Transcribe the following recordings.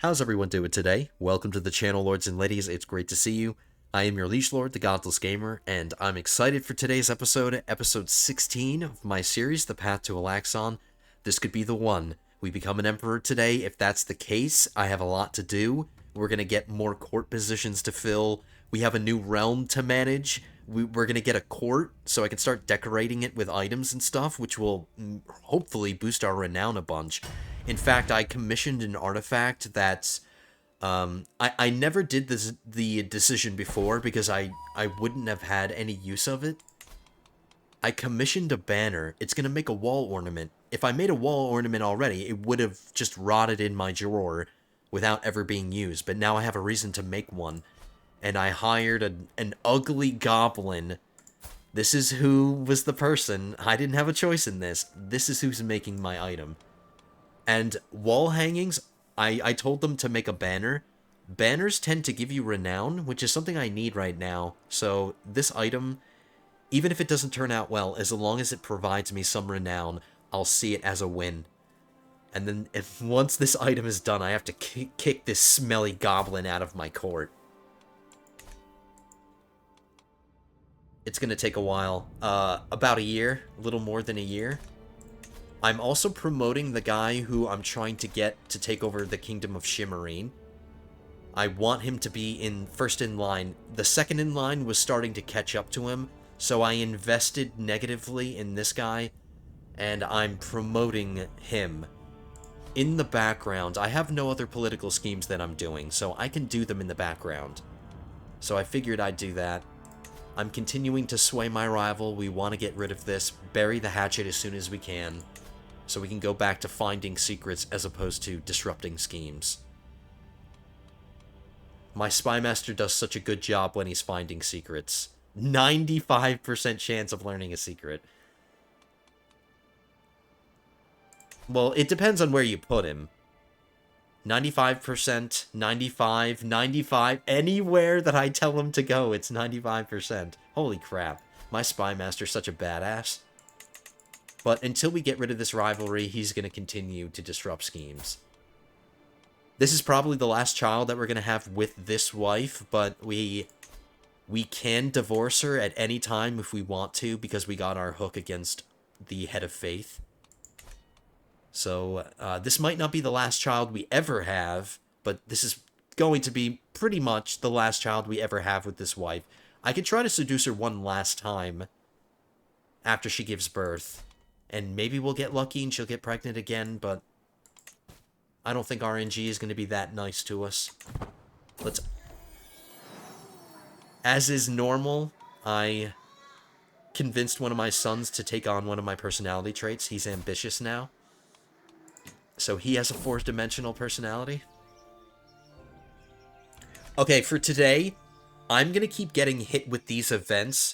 How's everyone doing today? Welcome to the channel, lords and ladies. It's great to see you. I am your liege lord, the Godless Gamer, and I'm excited for today's episode, episode 16 of my series, The Path to Alaxon. This could be the one. We become an emperor today. If that's the case, I have a lot to do. We're going to get more court positions to fill. We have a new realm to manage. We're going to get a court, so I can start decorating it with items and stuff, which will hopefully boost our renown a bunch. In fact, I commissioned an artifact that I never did the decision before because I wouldn't have had any use of it. I commissioned a banner. It's going to make a wall ornament. If I made a wall ornament already, it would have just rotted in my drawer without ever being used. But now I have a reason to make one. And I hired an ugly goblin. This is who was the person. I didn't have a choice in this. This is who's making my item. And wall hangings, I told them to make a banner. Banners tend to give you renown, which is something I need right now. So this item, even if it doesn't turn out well, as long as it provides me some renown, I'll see it as a win. And then once this item is done, I have to kick this smelly goblin out of my court. It's going to take a while. About a year, a little more than a year. I'm also promoting the guy who I'm trying to get to take over the Kingdom of Shimmerine. I want him to be first in line. The second in line was starting to catch up to him, so I invested negatively in this guy, and I'm promoting him. In the background, I have no other political schemes that I'm doing, so I can do them in the background. So I figured I'd do that. I'm continuing to sway my rival. We want to get rid of this, bury the hatchet as soon as we can, so we can go back to finding secrets as opposed to disrupting schemes. My spy master does such a good job when he's finding secrets. 95% chance of learning a secret. Well, it depends on where you put him. 95%, 95, 95, anywhere that I tell him to go, it's 95%. Holy crap. My spy master's such a badass. But until we get rid of this rivalry, he's going to continue to disrupt schemes. This is probably the last child that we're going to have with this wife, but we can divorce her at any time if we want to, because we got our hook against the head of faith. So, this might not be the last child we ever have, but this is going to be pretty much the last child we ever have with this wife. I could try to seduce her one last time after she gives birth. And maybe we'll get lucky and she'll get pregnant again, but I don't think RNG is going to be that nice to us. As is normal, I convinced one of my sons to take on one of my personality traits. He's ambitious now. So he has a fourth-dimensional personality. Okay, for today, I'm going to keep getting hit with these events.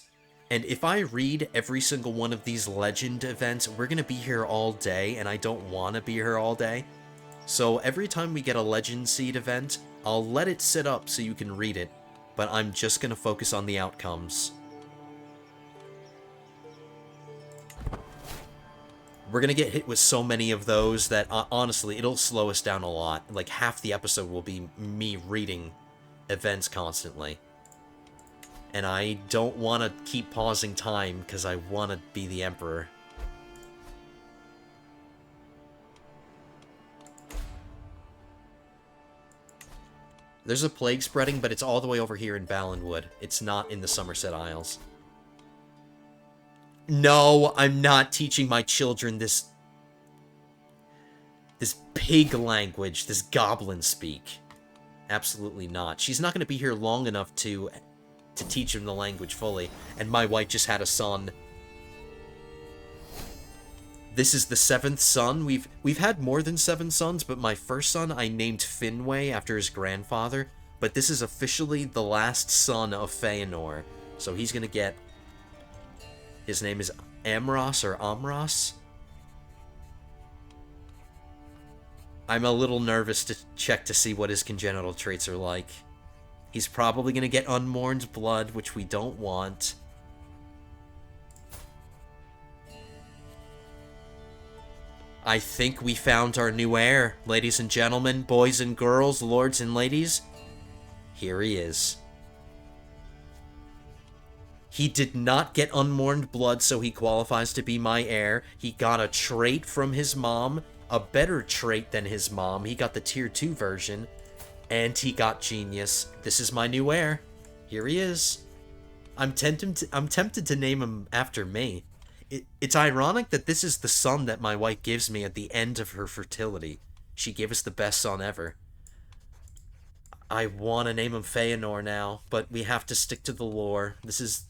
And if I read every single one of these legend events, we're going to be here all day, and I don't want to be here all day. So every time we get a legend seed event, I'll let it sit up so you can read it, but I'm just going to focus on the outcomes. We're going to get hit with so many of those that, honestly, it'll slow us down a lot. Like, half the episode will be me reading events constantly. And I don't want to keep pausing time because I want to be the Emperor. There's a plague spreading, but it's all the way over here in Ballinwood. It's not in the Somerset Isles. No, I'm not teaching my children this pig language, this goblin speak. Absolutely not. She's not going to be here long enough to teach him the language fully. And my wife just had a son. This is the 7th son. We've had more than 7 sons, but my first son I named Finwë after his grandfather. But this is officially the last son of Feanor. So he's gonna get... His name is Amros or Amros. I'm a little nervous to check to see what his congenital traits are like. He's probably going to get unmourned blood, which we don't want. I think we found our new heir, ladies and gentlemen, boys and girls, lords and ladies. Here he is. He did not get unmourned blood, so he qualifies to be my heir. He got a trait from his mom, a better trait than his mom. He got the tier 2 version, and he got genius. This is my new heir. Here he is. I'm tempted to name him after me. It's ironic that this is the son that my wife gives me at the end of her fertility. She gave us the best son ever. I want to name him Feanor now, but we have to stick to the lore. This is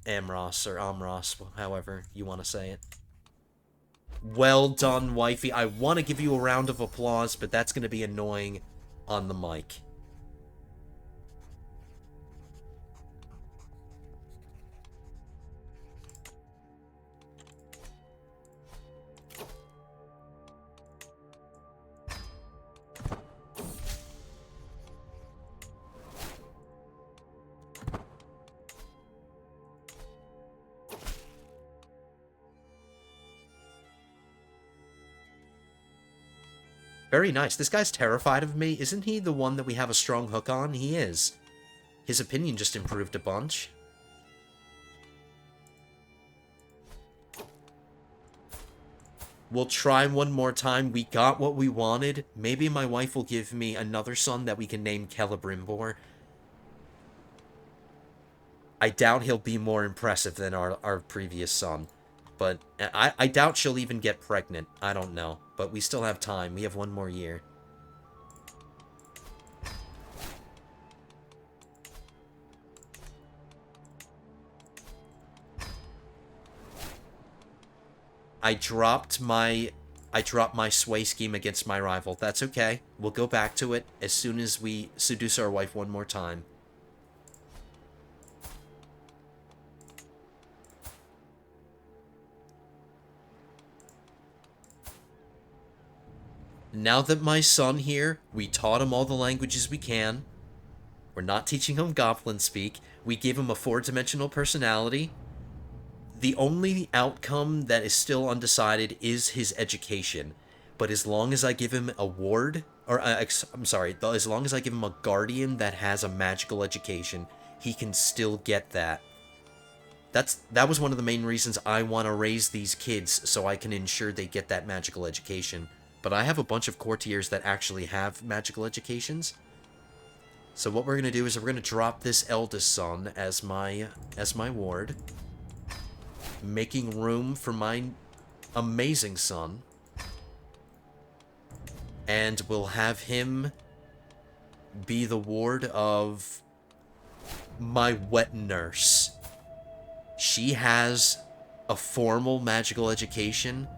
Amros, or Amros, however you want to say it. Well done, wifey. I want to give you a round of applause, but that's going to be annoying on the mic. Very nice. This guy's terrified of me. Isn't he the one that we have a strong hook on? He is. His opinion just improved a bunch. We'll try one more time. We got what we wanted. Maybe my wife will give me another son that we can name Celebrimbor. I doubt he'll be more impressive than our previous son. But I doubt she'll even get pregnant. I don't know. But we still have time. We have one more year. I dropped my sway scheme against my rival. That's okay. We'll go back to it as soon as we seduce our wife one more time. Now that my son here, we taught him all the languages we can. We're not teaching him goblin speak. We gave him a 4-dimensional personality. The only outcome that is still undecided is his education. But as long as I give him a ward, or I'm sorry, as long as I give him a guardian that has a magical education, he can still get that. That was one of the main reasons I want to raise these kids, so I can ensure they get that magical education. But I have a bunch of courtiers that actually have magical educations. So what we're going to do is we're going to drop this eldest son as my ward, making room for my amazing son. And we'll have him be the ward of my wet nurse. She has a formal magical education.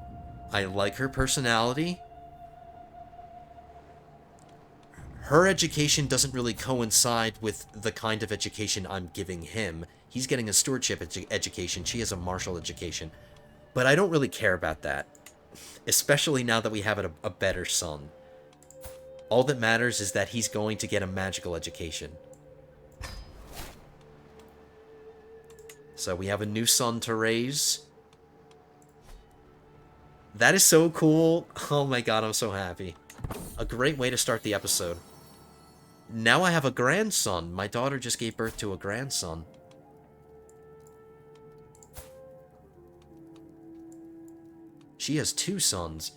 I like her personality. Her education doesn't really coincide with the kind of education I'm giving him. He's getting a stewardship education. She has a martial education. But I don't really care about that. Especially now that we have a better son. All that matters is that he's going to get a magical education. So we have a new son to raise. That is so cool. Oh my god, I'm so happy. A great way to start the episode. Now I have a grandson. My daughter just gave birth to a grandson. She has 2 sons.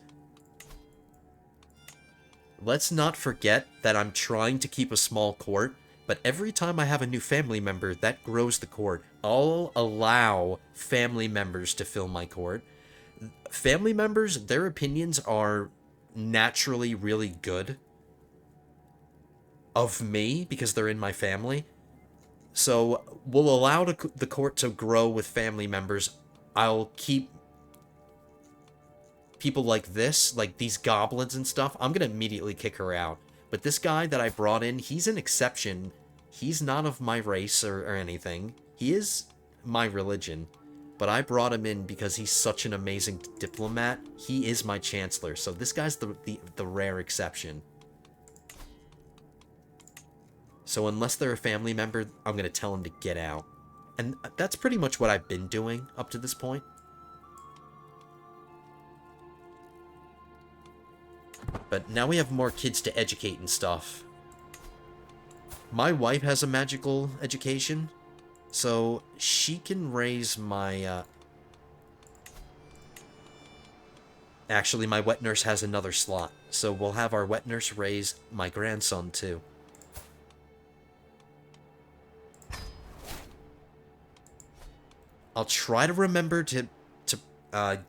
Let's not forget that I'm trying to keep a small court, but every time I have a new family member, that grows the court. I'll allow family members to fill my court. Family members, their opinions are naturally really good of me because they're in my family. So we'll allow the court to grow with family members. I'll keep people like this, like these goblins and stuff. I'm going to immediately kick her out. But this guy that I brought in, he's an exception. He's not of my race or anything. He is my religion. But I brought him in because he's such an amazing diplomat. He is my chancellor. So this guy's the rare exception. So unless they're a family member, I'm going to tell him to get out. And that's pretty much what I've been doing up to this point. But now we have more kids to educate and stuff. My wife has a magical education, so she can raise my, Actually, my wet nurse has another slot, so we'll have our wet nurse raise my grandson, too. I'll try to remember to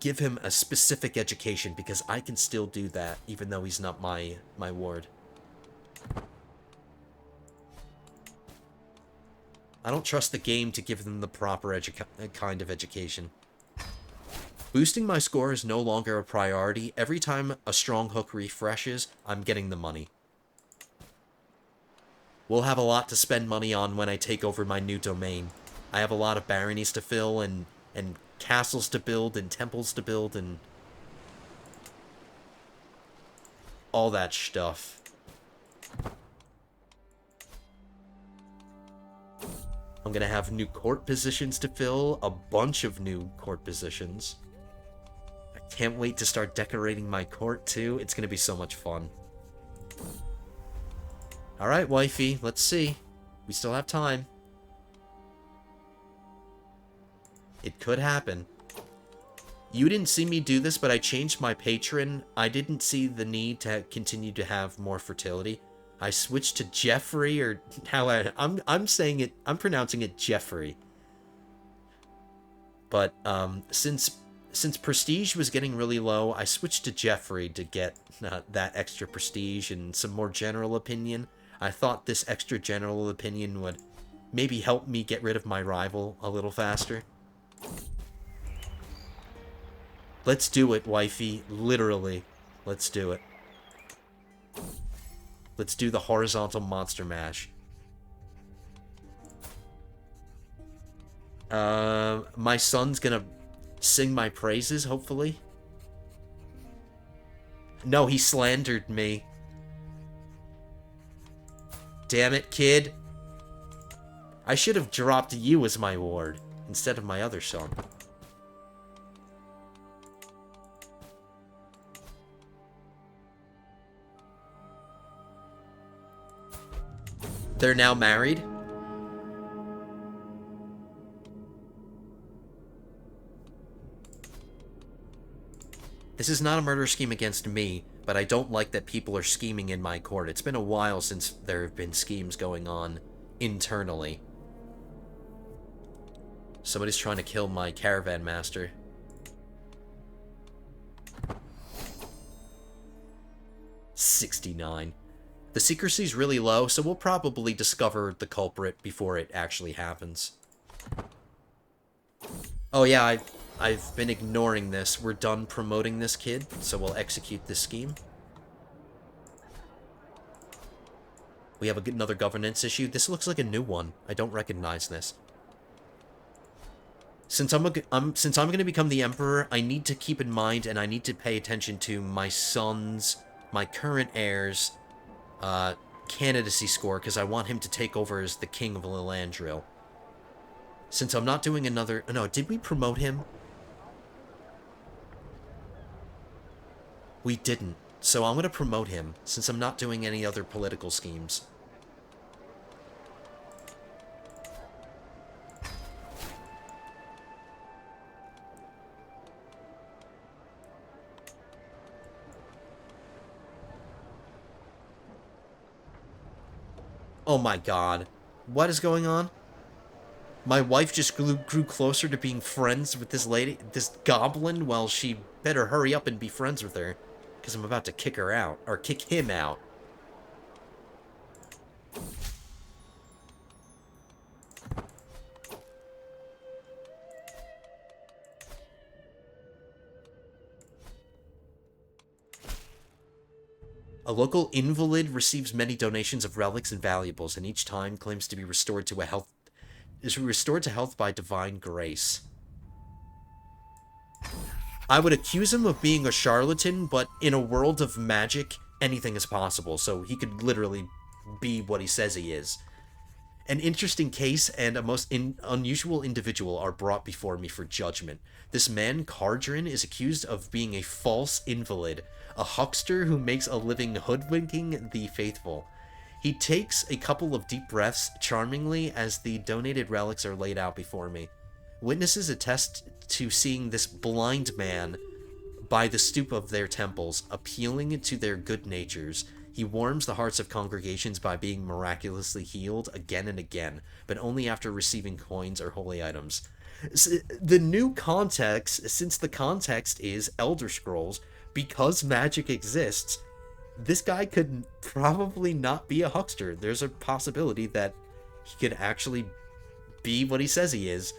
give him a specific education, because I can still do that, even though he's not my ward. I don't trust the game to give them the proper kind of education. Boosting my score is no longer a priority. Every time a strong hook refreshes, I'm getting the money. We'll have a lot to spend money on when I take over my new domain. I have a lot of baronies to fill, and castles to build, and temples to build, and all that stuff. I'm gonna have new court positions to fill, a bunch of new court positions. I can't wait to start decorating my court, too. It's gonna be so much fun. Alright, wifey, let's see. We still have time. It could happen. You didn't see me do this, but I changed my patron. I didn't see the need to continue to have more fertility. I switched to Jeffrey, or how I'm saying it. I'm pronouncing it Jeffrey. But since prestige was getting really low, I switched to Jeffrey to get that extra prestige and some more general opinion. I thought this extra general opinion would maybe help me get rid of my rival a little faster. Let's do it, wifey. Literally. Let's do it. Let's do the horizontal monster mash. My son's gonna sing my praises, hopefully. No, he slandered me. Damn it, kid. I should have dropped you as my ward instead of my other son. They're now married? This is not a murder scheme against me, but I don't like that people are scheming in my court. It's been a while since there have been schemes going on internally. Somebody's trying to kill my caravan master. $69. The secrecy's really low, so we'll probably discover the culprit before it actually happens. Oh yeah, I've been ignoring this. We're done promoting this kid, so we'll execute this scheme. We have another governance issue. This looks like a new one. I don't recognize this. Since I'm going to become the emperor, I need to keep in mind and I need to pay attention to my son's, my current heir's, candidacy score, because I want him to take over as the king of Lilandril. Since I'm not doing another... No, did we promote him? We didn't. So I'm going to promote him, since I'm not doing any other political schemes. Oh my god. What is going on? My wife just grew closer to being friends with this lady, this goblin. Well, she better hurry up and be friends with her, because I'm about to kick her out, or kick him out. A local invalid receives many donations of relics and valuables, and each time claims to be restored to health by divine grace. I would accuse him of being a charlatan, but in a world of magic, anything is possible, so he could literally be what he says he is. An interesting case and a most unusual individual are brought before me for judgment. This man, Cardrin, is accused of being a false invalid, a huckster who makes a living hoodwinking the faithful. He takes a couple of deep breaths charmingly as the donated relics are laid out before me. Witnesses attest to seeing this blind man by the stoop of their temples, appealing to their good natures. He warms the hearts of congregations by being miraculously healed again and again, but only after receiving coins or holy items. The new context, since the context is Elder Scrolls, because magic exists, this guy could probably not be a huckster. There's a possibility that he could actually be what he says he is.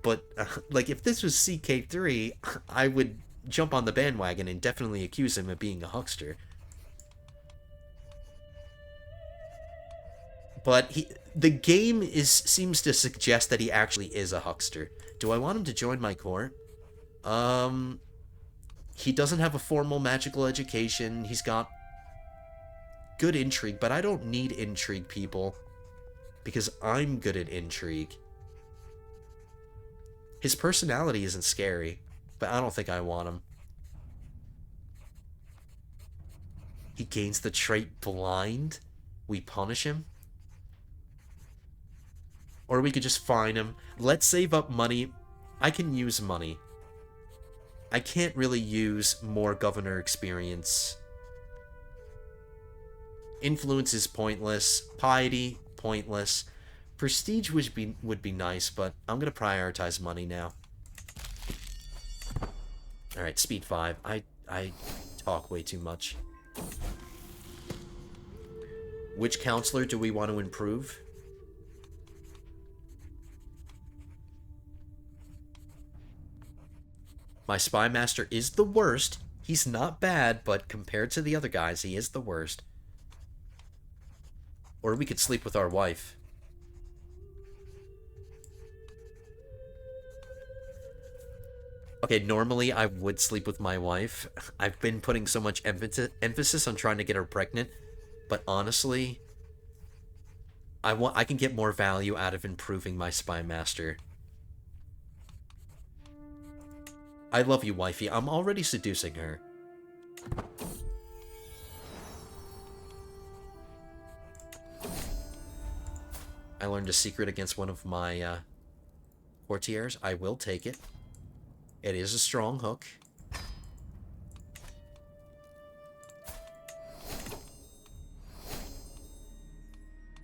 But, like, if this was CK3, I would jump on the bandwagon and definitely accuse him of being a huckster. But the game seems to suggest that he actually is a huckster. Do I want him to join my court? He doesn't have a formal magical education. He's got good intrigue, but I don't need intrigue, people, because I'm good at intrigue. His personality isn't scary, but I don't think I want him. He gains the trait blind. We punish him. Or we could just fine him. Let's save up money. I can use money. I can't really use more governor experience. Influence is pointless. Piety, pointless. Prestige would be nice, but I'm going to prioritize money now. Alright, speed 5. I talk way too much. Which counselor do we want to improve? My spy master is the worst. He's not bad, but compared to the other guys, he is the worst. Or we could sleep with our wife. Okay, normally I would sleep with my wife. I've been putting so much emphasis on trying to get her pregnant, but honestly, I can get more value out of improving my spy master. I love you, wifey. I'm already seducing her. I learned a secret against one of my courtiers. I will take it. It is a strong hook.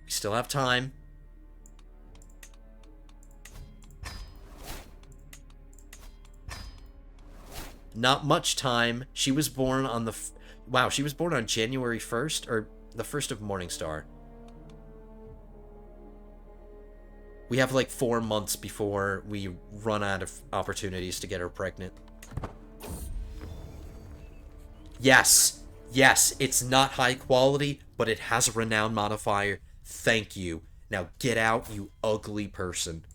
We still have time. Not much time. She was born on the... Wow, she was born on January 1st, or the 1st of Morningstar. We have like 4 months before we run out of opportunities to get her pregnant. Yes! Yes, it's not high quality, but it has a renown modifier. Thank you. Now get out, you ugly person.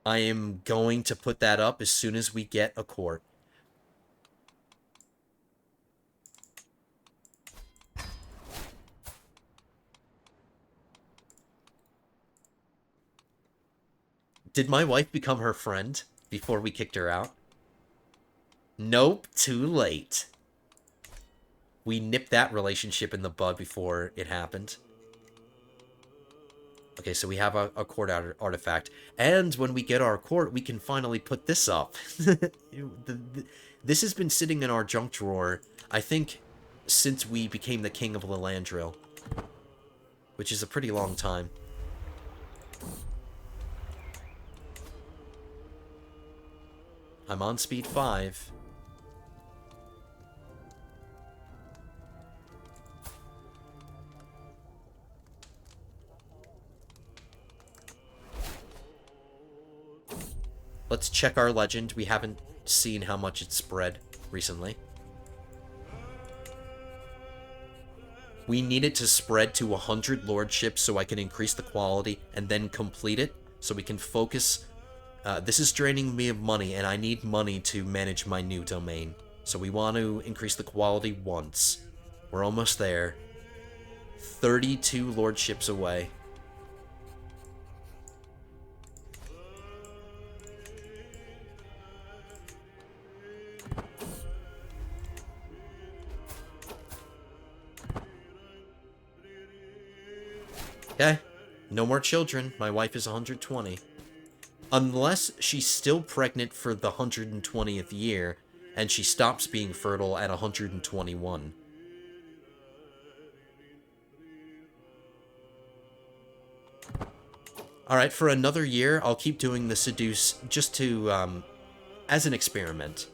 I am going to put that up as soon as we get a court. Did my wife become her friend before we kicked her out? Nope, too late. We nipped that relationship in the bud before it happened. Okay, so we have a court artifact. And when we get our court, we can finally put this up. This has been sitting in our junk drawer, I think, since we became the king of Lilandril. Which is a pretty long time. I'm on speed 5. Let's check our legend. We haven't seen how much it's spread recently. We need it to spread to 100 lordships so I can increase the quality and then complete it so we can focus. This is draining me of money, and I need money to manage my new domain. So we want to increase the quality once. We're almost there. 32 lordships away. Okay, no more children. My wife is 120. Unless she's still pregnant for the 120th year, and she stops being fertile at 121. Alright, for another year, I'll keep doing the seduce just to, as an experiment.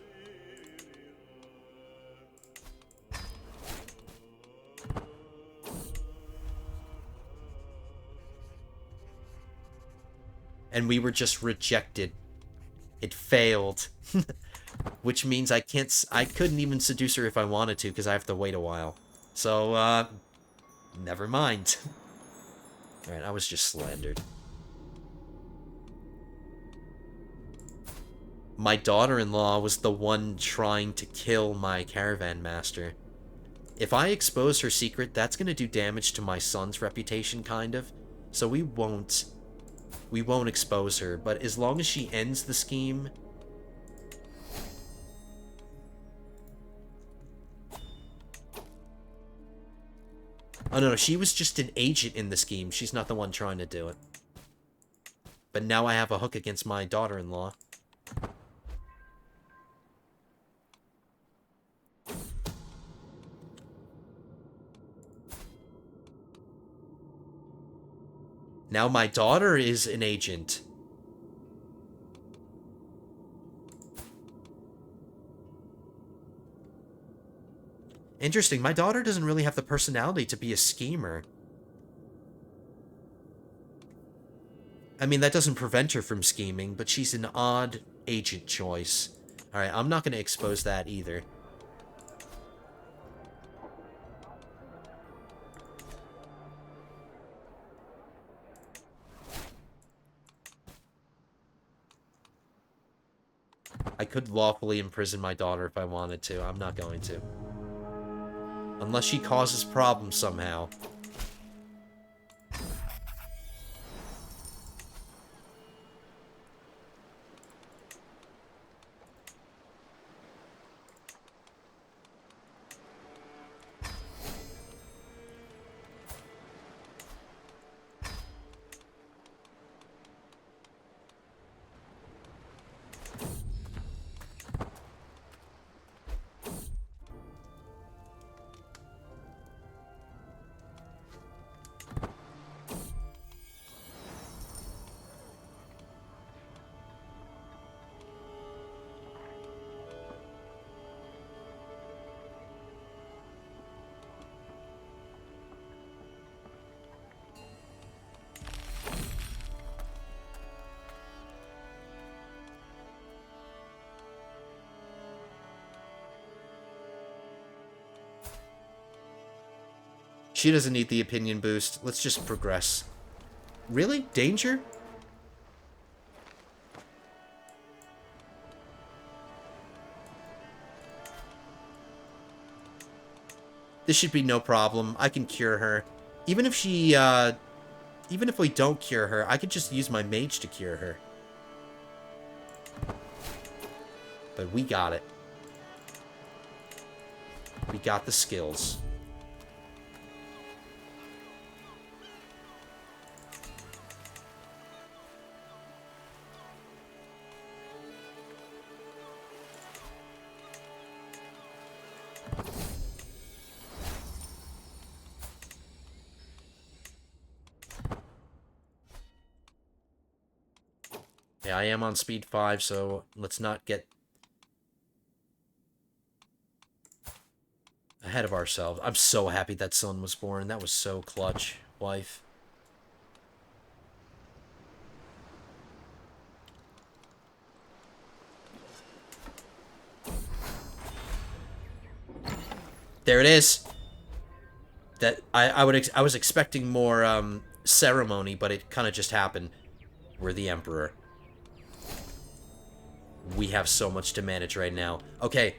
And we were just rejected. It failed. Which means I couldn't even seduce her if I wanted to, because I have to wait a while. So, never mind. Alright, I was just slandered. My daughter-in-law was the one trying to kill my caravan master. If I expose her secret, that's going to do damage to my son's reputation, kind of. So we won't expose her, but as long as she ends the scheme... Oh, no, she was just an agent in the scheme. She's not the one trying to do it. But now I have a hook against my daughter-in-law. Now my daughter is an agent. Interesting, my daughter doesn't really have the personality to be a schemer. I mean, that doesn't prevent her from scheming, but she's an odd agent choice. Alright, I'm not going to expose that either. I could lawfully imprison my daughter if I wanted to. I'm not going to. Unless she causes problems somehow. She doesn't need the opinion boost. Let's just progress. Really? Danger? This should be no problem. I can cure her. Even if she, even if we don't cure her, I could just use my mage to cure her. But we got it. We got the skills. Yeah, I am on speed 5, so let's not get ahead of ourselves. I'm so happy that son was born. That was so clutch, wife. There it is. That I was expecting more ceremony, but it kind of just happened. We're the emperor. We have so much to manage right now. Okay.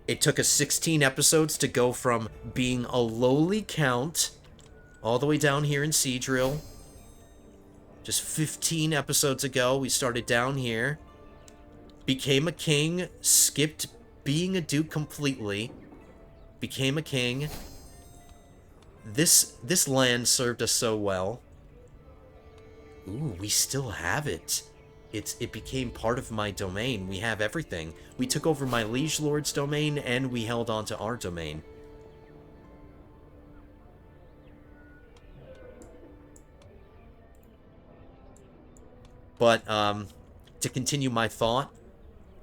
It took us 16 episodes to go from being a lowly count All the way down here in Seadrill. Just 15 episodes ago, we started down here. Became a king, skipped being a duke completely. Became a king. This land served us so well. Ooh, we still have it. It became part of my domain. We have everything. We took over my liege lord's domain, and we held on to our domain. But, to continue my thought,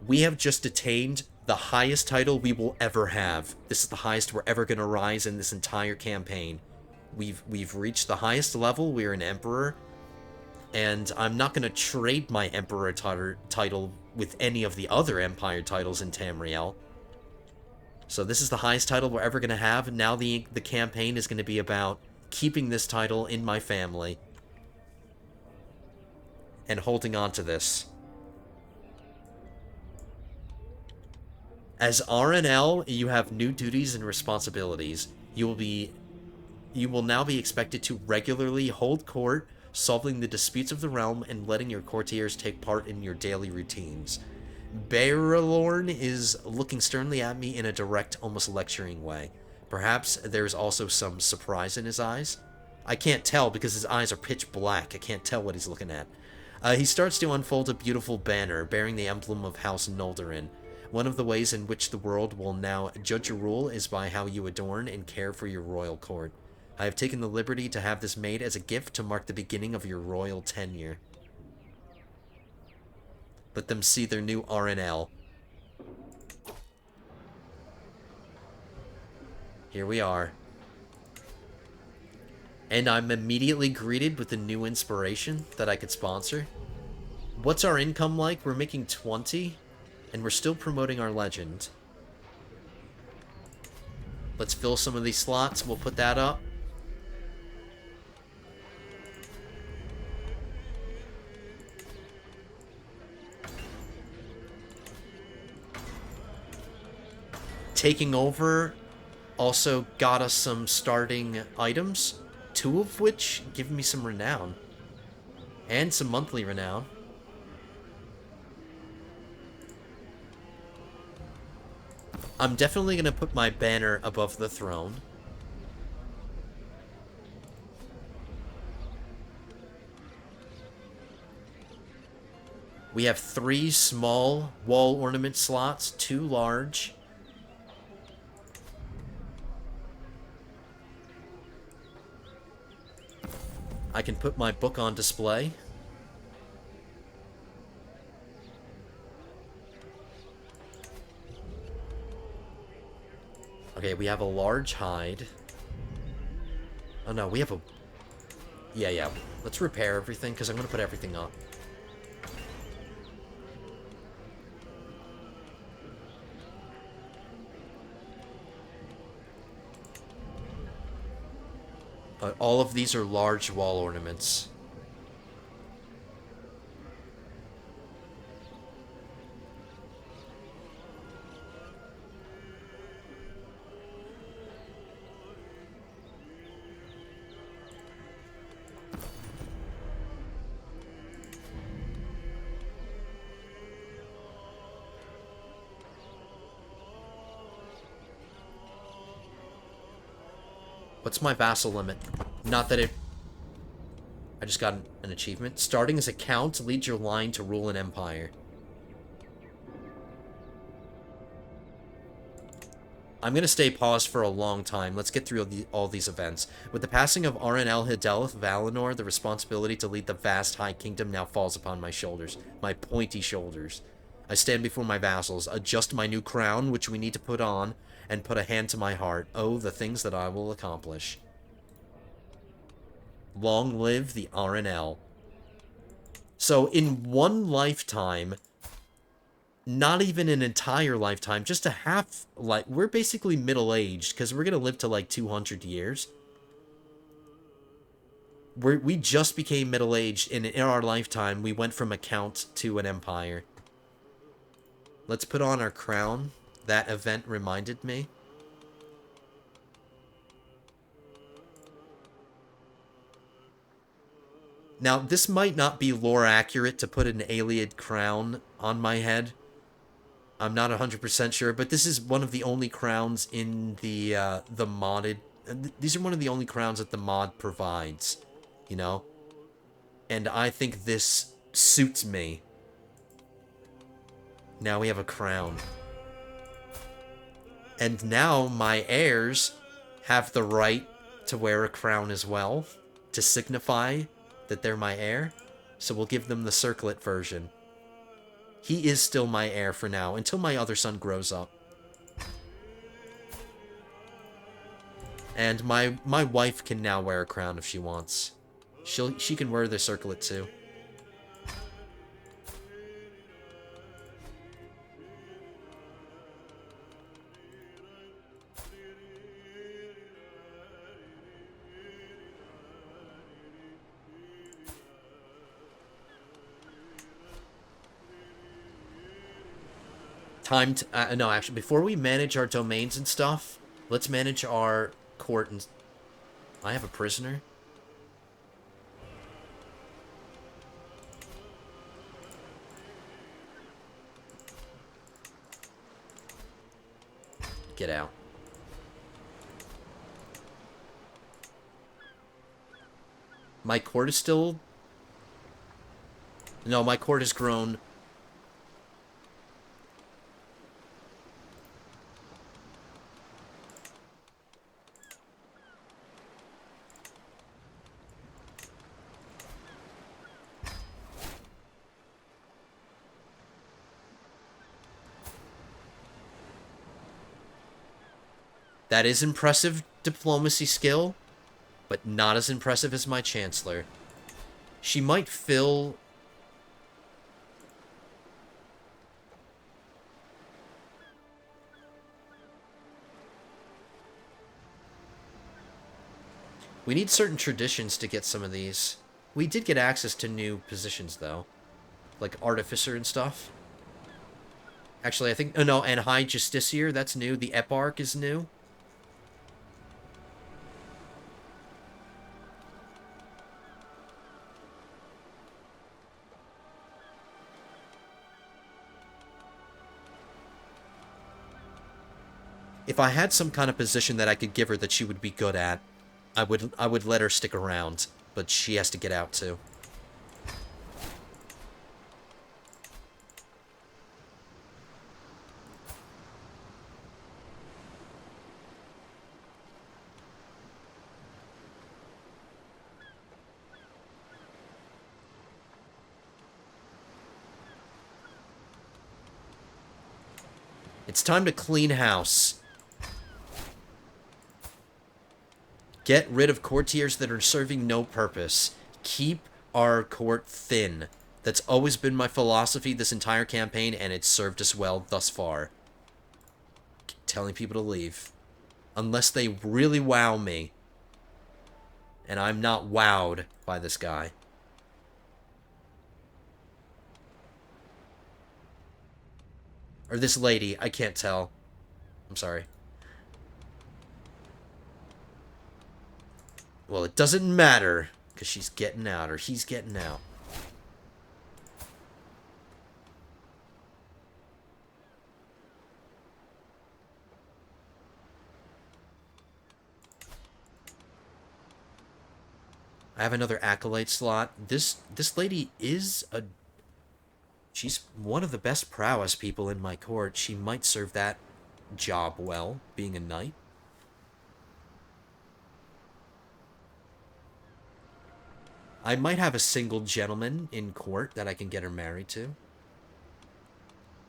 we have just attained the highest title we will ever have. This is the highest we're ever going to rise in this entire campaign. We've reached the highest level. We're an emperor. And I'm not going to trade my emperor title with any of the other empire titles in Tamriel. So this is the highest title we're ever going to have. Now the campaign is going to be about keeping this title in my family. And holding on to this. As RNL, you have new duties and responsibilities. You will now be expected to regularly hold court, solving the disputes of the realm, and letting your courtiers take part in your daily routines. Baralorn is looking sternly at me in a direct, almost lecturing way. Perhaps there's also some surprise in his eyes. I can't tell because his eyes are pitch black. I can't tell what he's looking at. He starts to unfold a beautiful banner bearing the emblem of House Noldorin. One of the ways in which the world will now judge your rule is by how you adorn and care for your royal court. I have taken the liberty to have this made as a gift to mark the beginning of your royal tenure. Let them see their new RNL. Here we are. And I'm immediately greeted with a new inspiration that I could sponsor. What's our income like? We're making 20, and we're still promoting our legend. Let's fill some of these slots. We'll put that up. Taking over also got us some starting items, 2 of which give me some renown. And some monthly renown. I'm definitely going to put my banner above the throne. We have 3 small wall ornament slots, 2 large. I can put my book on display. Okay, we have a large hide. Oh no, we have a... Yeah. Let's repair everything, because I'm going to put everything up. All of these are large wall ornaments. What's my vassal limit? Not that it... I just got an achievement. Starting as a count, lead your line to rule an empire. I'm going to stay paused for a long time. Let's get through all these events. With the passing of Aranel Hidelith Valinor, the responsibility to lead the vast High Kingdom now falls upon my shoulders. My pointy shoulders. I stand before my vassals, adjust my new crown, which we need to put on, and put a hand to my heart. Oh, the things that I will accomplish. Long live the RNL. So, in one lifetime, not even an entire lifetime, just a half, like, we're basically middle-aged, because we're going to live to, like, 200 years. We just became middle-aged, and in our lifetime, we went from a count to an empire. Let's put on our crown. That event reminded me. Now, this might not be lore accurate to put an Ayleid crown on my head. I'm not 100% sure, but this is one of the only crowns in the modded... These are one of the only crowns that the mod provides, you know? And I think this suits me. Now we have a crown. And now my heirs have the right to wear a crown as well, to signify that they're my heir. So we'll give them the circlet version. He is still my heir for now, until my other son grows up. And my wife can now wear a crown if she wants. She can wear the circlet too. Time to... no, actually, before we manage our domains and stuff, let's manage our court and... I have a prisoner? Get out. My court is still... No, my court has grown... That is impressive diplomacy skill, but not as impressive as my Chancellor. She might fill... We need certain traditions to get some of these. We did get access to new positions, though. Like Artificer and stuff. Actually, I think... Oh, no, and High Justiciar, that's new. The Eparch is new. If I had some kind of position that I could give her that she would be good at, I would let her stick around, but she has to get out too. It's time to clean house. Get rid of courtiers that are serving no purpose. Keep our court thin. That's always been my philosophy this entire campaign, and it's served us well thus far. Keep telling people to leave. Unless they really wow me. And I'm not wowed by this guy. Or this lady, I can't tell. I'm sorry. Well, it doesn't matter, because she's getting out, or he's getting out. I have another Acolyte slot. This lady is a... She's one of the best prowess people in my court. She might serve that job well, being a knight. I might have a single gentleman in court that I can get her married to.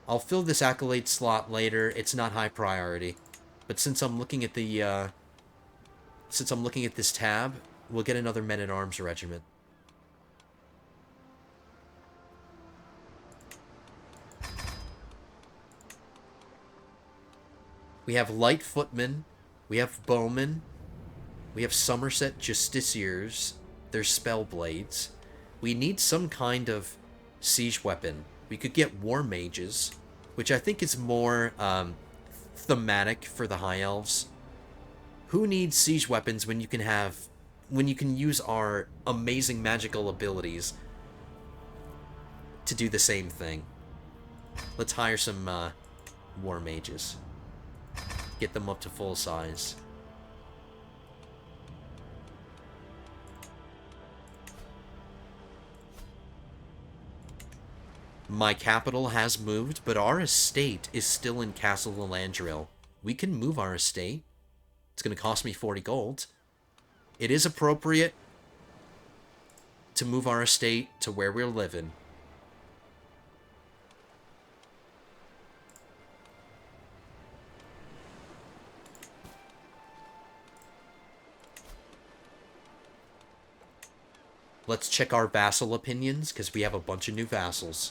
I'll fill this Acolyte slot later. It's not high priority. But since I'm looking at the, since I'm looking at this tab, we'll get another men-at-arms regiment. We have light footmen, we have bowmen, we have Somerset Justiciars, there's spell blades. We need some kind of siege weapon. We could get war mages, which I think is more thematic for the high elves. Who needs siege weapons when you can have when you can use our amazing magical abilities to do the same thing. Let's hire some war mages. Get them up to full size. My capital has moved, but our estate is still in Castle Elandril. We can move our estate. It's going to cost me 40 gold. It is appropriate to move our estate to where we're living. Let's check our vassal opinions, because we have a bunch of new vassals.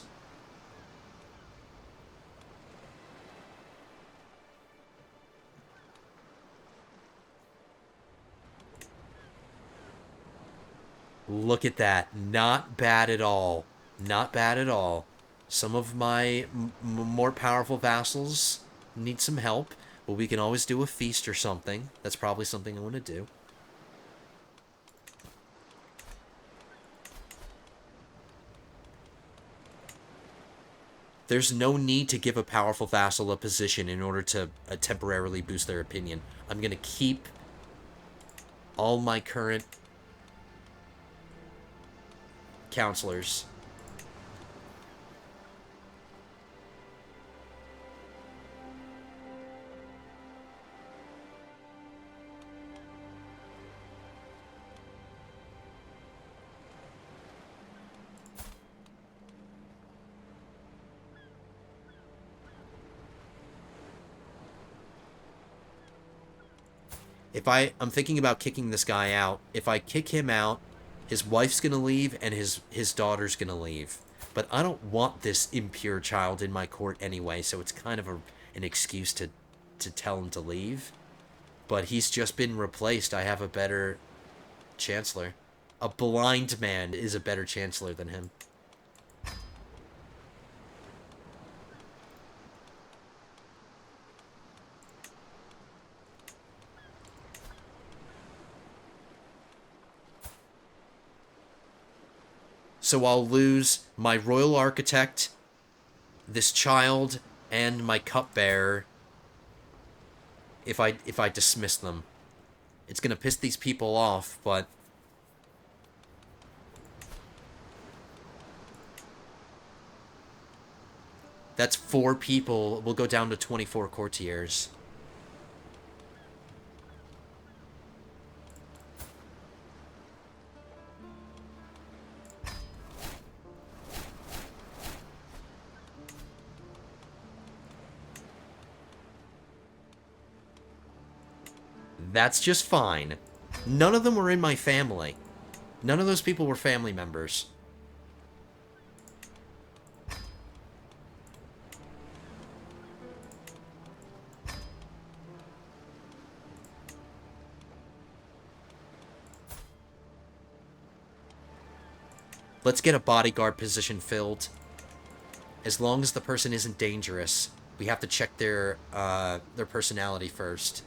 Look at that. Not bad at all. Not bad at all. Some of my more powerful vassals need some help, but we can always do a feast or something. That's probably something I want to do. There's no need to give a powerful vassal a position in order to temporarily boost their opinion. I'm going to keep all my current counselors. I'm thinking about kicking this guy out. If I kick him out, his wife's gonna leave and his daughter's gonna leave. But I don't want this impure child in my court anyway, so it's kind of an excuse to tell him to leave. But he's just been replaced. I have a better chancellor. A blind man is a better chancellor than him. So I'll lose my royal architect, this child, and my cupbearer if I dismiss them. It's gonna piss these people off, but that's 4 people. We'll go down to 24 courtiers. That's just fine. None of them were in my family. None of those people were family members. Let's get a bodyguard position filled. As long as the person isn't dangerous. We have to check their personality first.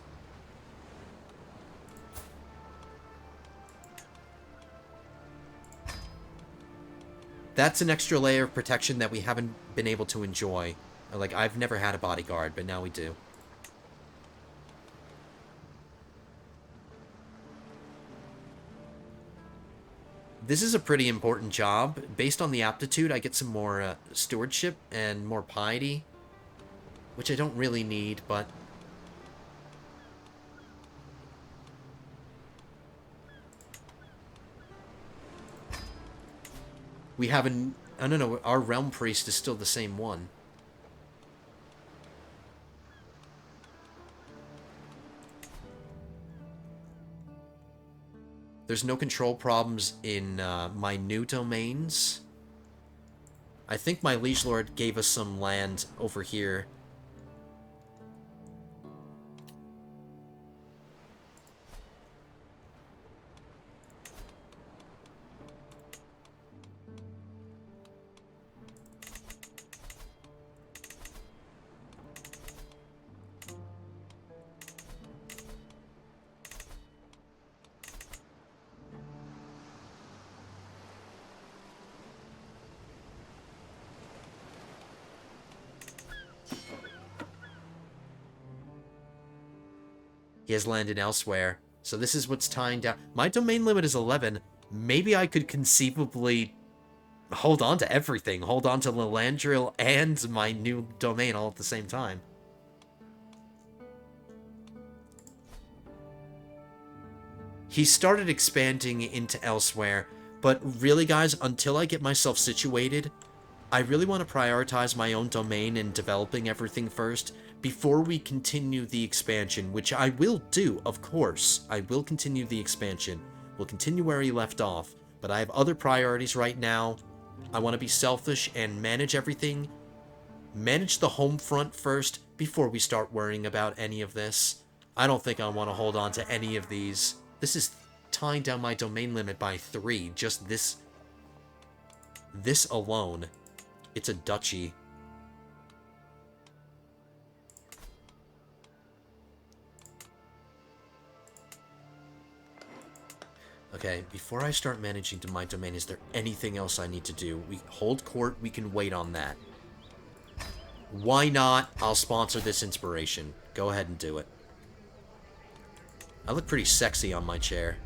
That's an extra layer of protection that we haven't been able to enjoy. Like, I've never had a bodyguard, but now we do. This is a pretty important job. Based on the aptitude, I get some more stewardship and more piety, which I don't really need, but we have an... I don't know, our realm priest is still the same one. There's no control problems in my new domains. I think my liege lord gave us some land over here. He has landed elsewhere. So this is what's tying down. My domain limit is 11. Maybe I could conceivably hold on to everything. Hold on to Lilandril and my new domain all at the same time. He started expanding into elsewhere, but really, guys, until I get myself situated, I really want to prioritize my own domain and developing everything first before we continue the expansion, which I will do, of course. I will continue the expansion. We'll continue where he left off, but I have other priorities right now. I want to be selfish and manage everything. Manage the home front first before we start worrying about any of this. I don't think I want to hold on to any of these. This is tying down my domain limit by 3. Just this alone. It's a duchy. Okay, before I start managing to my domain, is there anything else I need to do? We hold court, we can wait on that. Why not? I'll sponsor this inspiration. Go ahead and do it. I look pretty sexy on my chair.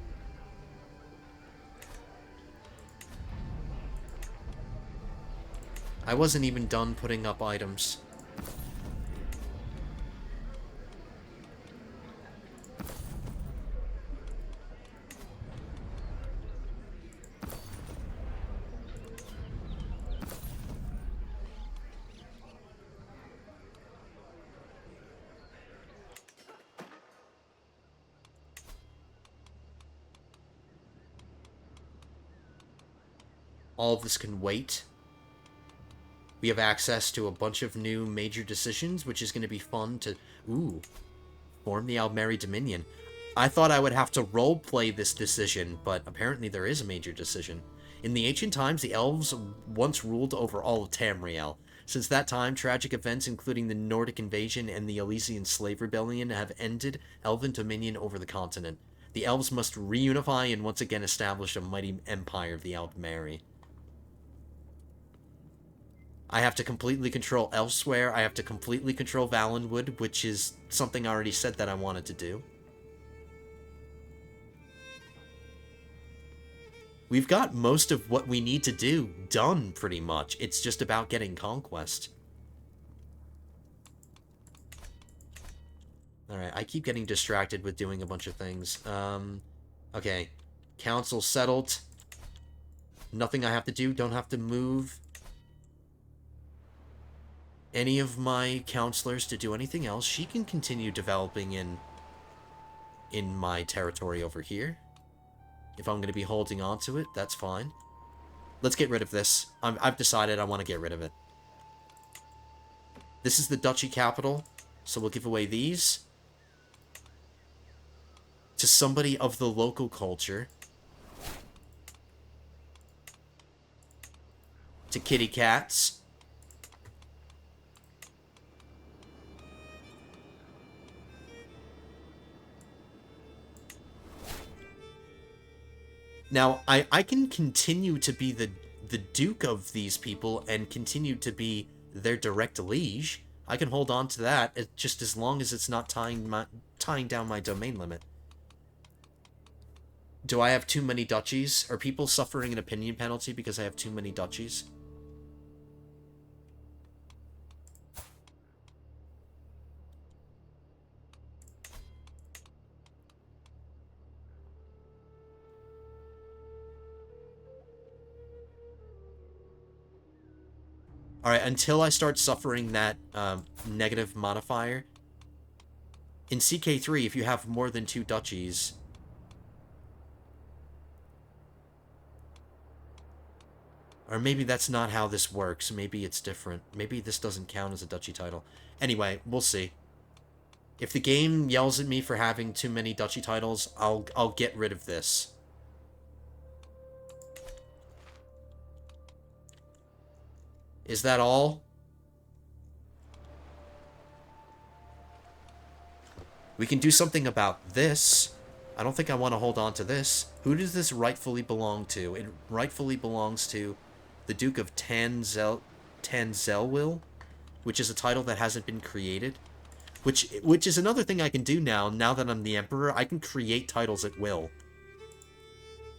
I wasn't even done putting up items. All of this can wait. We have access to a bunch of new major decisions, which is going to be fun to... Ooh. Form the Almeri Dominion. I thought I would have to roleplay this decision, but apparently there is a major decision. In the ancient times, the elves once ruled over all of Tamriel. Since that time, tragic events including the Nordic invasion and the Elysian slave rebellion have ended elven dominion over the continent. The elves must reunify and once again establish a mighty empire of the Almeri. I have to completely control elsewhere. I have to completely control Valenwood, which is something I already said that I wanted to do. We've got most of what we need to do done, pretty much. It's just about getting conquest. Alright, I keep getting distracted with doing a bunch of things. Okay. Council settled. Nothing I have to do. Don't have to move any of my counselors to do anything else. She can continue developing in my territory over here. If I'm going to be holding on to it, that's fine. Let's get rid of this. I've decided I want to get rid of it. This is the duchy capital, so we'll give away these to somebody of the local culture. To kitty cats. Now, I can continue to be the duke of these people and continue to be their direct liege. I can hold on to that just as long as it's not tying down my domain limit. Do I have too many duchies? Are people suffering an opinion penalty because I have too many duchies? Alright, until I start suffering that negative modifier. In CK3, if you have more than 2 duchies... Or maybe that's not how this works. Maybe it's different. Maybe this doesn't count as a duchy title. Anyway, we'll see. If the game yells at me for having too many duchy titles, I'll get rid of this. Is that all? We can do something about this. I don't think I want to hold on to this. Who does this rightfully belong to? It rightfully belongs to the Duke of Tanzelwil, which is a title that hasn't been created. Which is another thing I can do now that I'm the Emperor. I can create titles at will.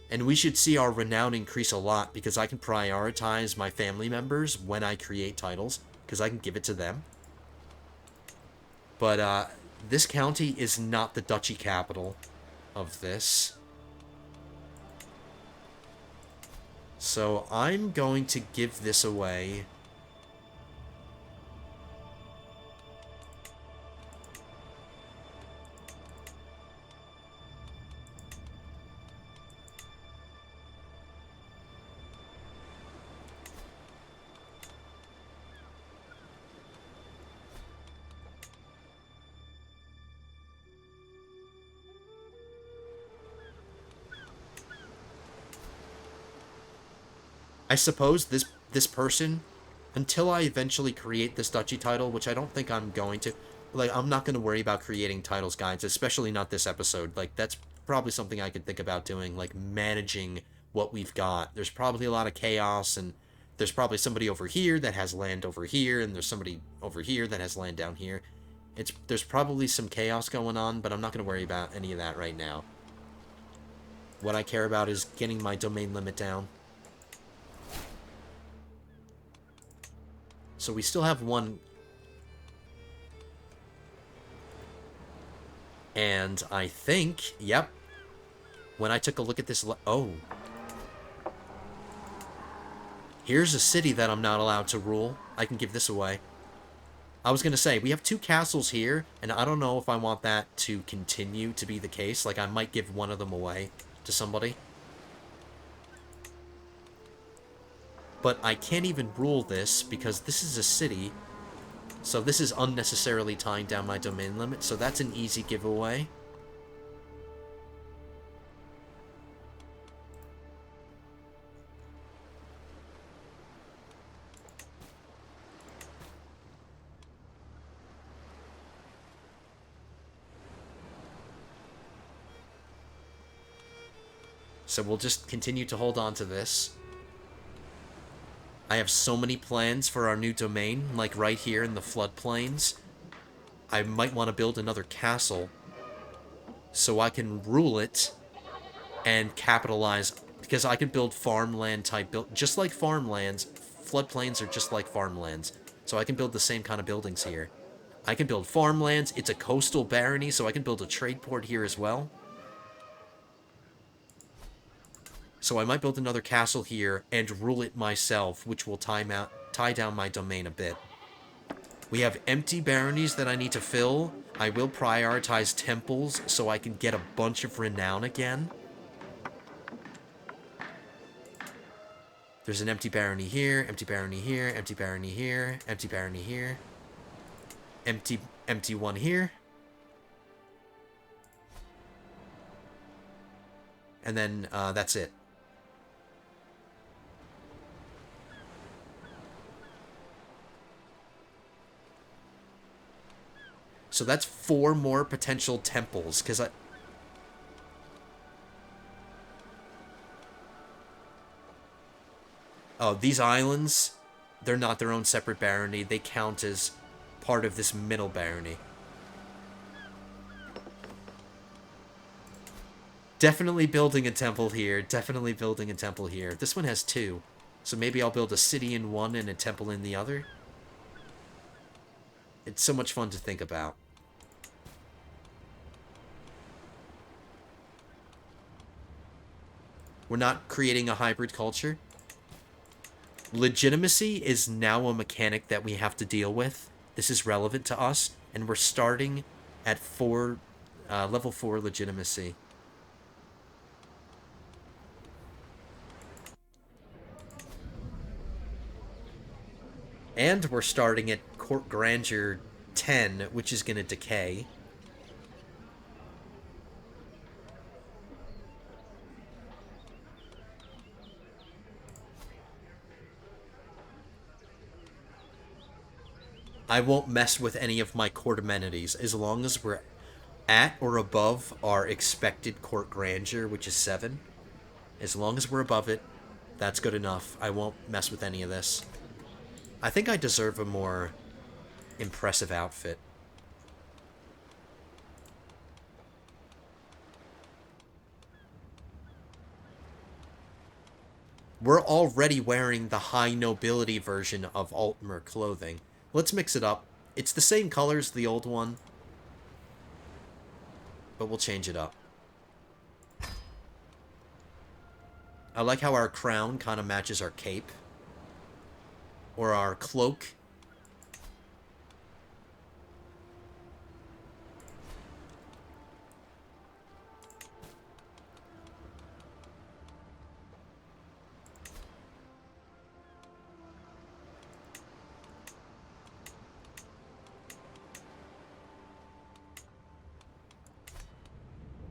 And we should see our renown increase a lot, because I can prioritize my family members when I create titles, because I can give it to them. But, this county is not the duchy capital of this. So I'm going to give this away. I suppose this person, until I eventually create this duchy title, which I don't think I'm going to, like, I'm not going to worry about creating titles guides, especially not this episode. Like, that's probably something I could think about doing, like, managing what we've got. There's probably a lot of chaos, and there's probably somebody over here that has land over here, and there's somebody over here that has land down here. There's probably some chaos going on, but I'm not going to worry about any of that right now. What I care about is getting my domain limit down. So we still have one. And I think, yep. When I took a look at this, oh. Here's a city that I'm not allowed to rule. I can give this away. I was going to say, we have 2 castles here, and I don't know if I want that to continue to be the case. Like, I might give one of them away to somebody. But I can't even rule this, because this is a city. So this is unnecessarily tying down my domain limit, so that's an easy giveaway. So we'll just continue to hold on to this. I have so many plans for our new domain, like right here in the floodplains. I might want to build another castle so I can rule it and capitalize, because I can build farmland type just like farmlands. Floodplains are just like farmlands, so I can build the same kind of buildings here. I can build farmlands. It's a coastal barony, so I can build a trade port here as well. So I might build another castle here and rule it myself, which will tie down my domain a bit. We have empty baronies that I need to fill. I will prioritize temples so I can get a bunch of renown again. There's an empty barony here, empty barony here, empty barony here, empty barony here. Empty one here. And then that's it. So that's 4 more potential temples, because oh, these islands, they're not their own separate barony. They count as part of this middle barony. Definitely building a temple here. Definitely building a temple here. This one has 2. So maybe I'll build a city in one and a temple in the other. It's so much fun to think about. We're not creating a hybrid culture. Legitimacy is now a mechanic that we have to deal with. This is relevant to us, and we're starting at level 4 legitimacy. And we're starting at Court Grandeur 10, which is going to decay. I won't mess with any of my court amenities as long as we're at or above our expected court grandeur, which is 7. As long as we're above it, that's good enough. I won't mess with any of this. I think I deserve a more impressive outfit. We're already wearing the high nobility version of Altmer clothing. Let's mix it up. It's the same color as the old one, but we'll change it up. I like how our crown kind of matches our cape. Or our cloak.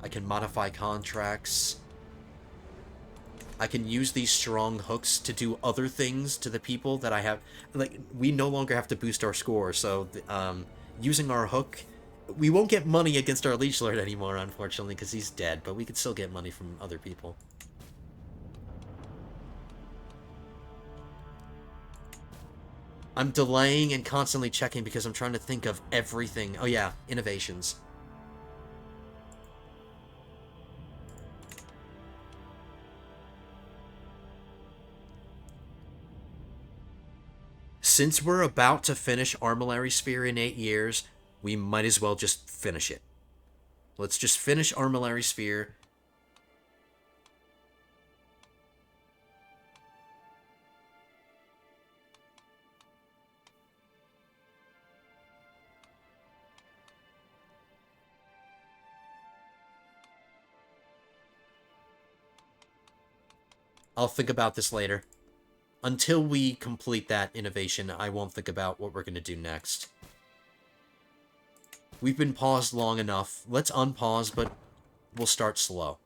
I can modify contracts. I can use these strong hooks to do other things to the people that I have. Like, we no longer have to boost our score, so using our hook, we won't get money against our Liege Lord anymore, unfortunately, because he's dead, but we could still get money from other people. I'm delaying and constantly checking because I'm trying to think of everything. Oh yeah, innovations. Since we're about to finish Armillary Spear in 8 years, we might as well just finish it. Let's just finish Armillary Spear. I'll think about this later. Until we complete that innovation, I won't think about what we're going to do next. We've been paused long enough. Let's unpause, but we'll start slow.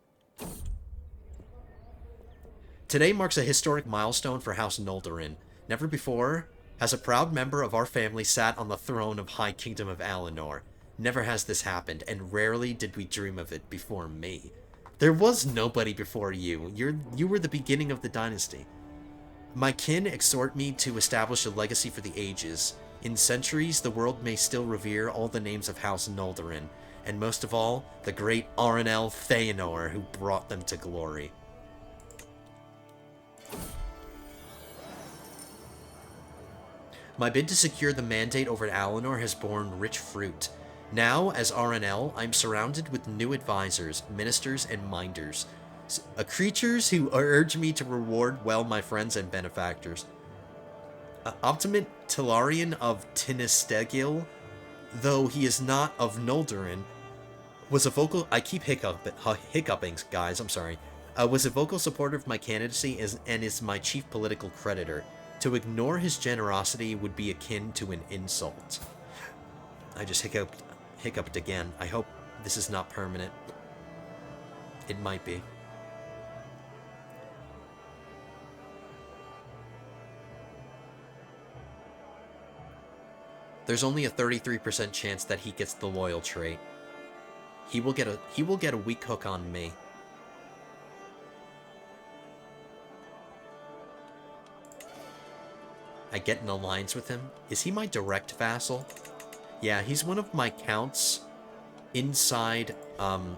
Today marks a historic milestone for House Noldorin. Never before has a proud member of our family sat on the throne of High Kingdom of Alinor. Never has this happened, and rarely did we dream of it before me. There was nobody before you. You were the beginning of the dynasty. My kin exhort me to establish a legacy for the ages. In centuries, the world may still revere all the names of House Noldorin, and most of all, the great Arenel Feanor who brought them to glory. My bid to secure the mandate over Alinor has borne rich fruit. Now, as Arenel, I'm surrounded with new advisors, ministers, and minders. Creatures who urge me to reward well my friends and benefactors. Optimate Telarian of Tinistegil, though he is not of Noldorin, was a vocal... I keep hiccuping, guys, I'm sorry. Was a vocal supporter of my candidacy and is my chief political creditor. To ignore his generosity would be akin to an insult. I just hiccuped again. I hope this is not permanent. It might be. There's only a 33% chance that he gets the loyal trait. He will get a weak hook on me. I get an alliance with him. Is he my direct vassal? Yeah, he's one of my counts inside the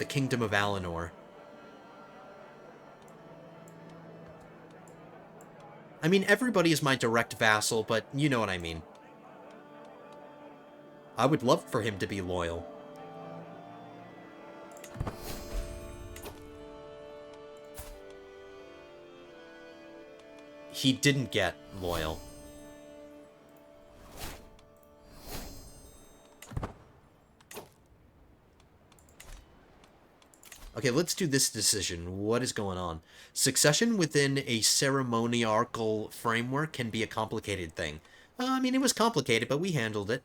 Kingdom of Alinor. I mean, everybody is my direct vassal, but you know what I mean. I would love for him to be loyal. He didn't get loyal. Okay, let's do this decision. What is going on? Succession within a ceremonial framework can be a complicated thing. I mean, it was complicated, but we handled it.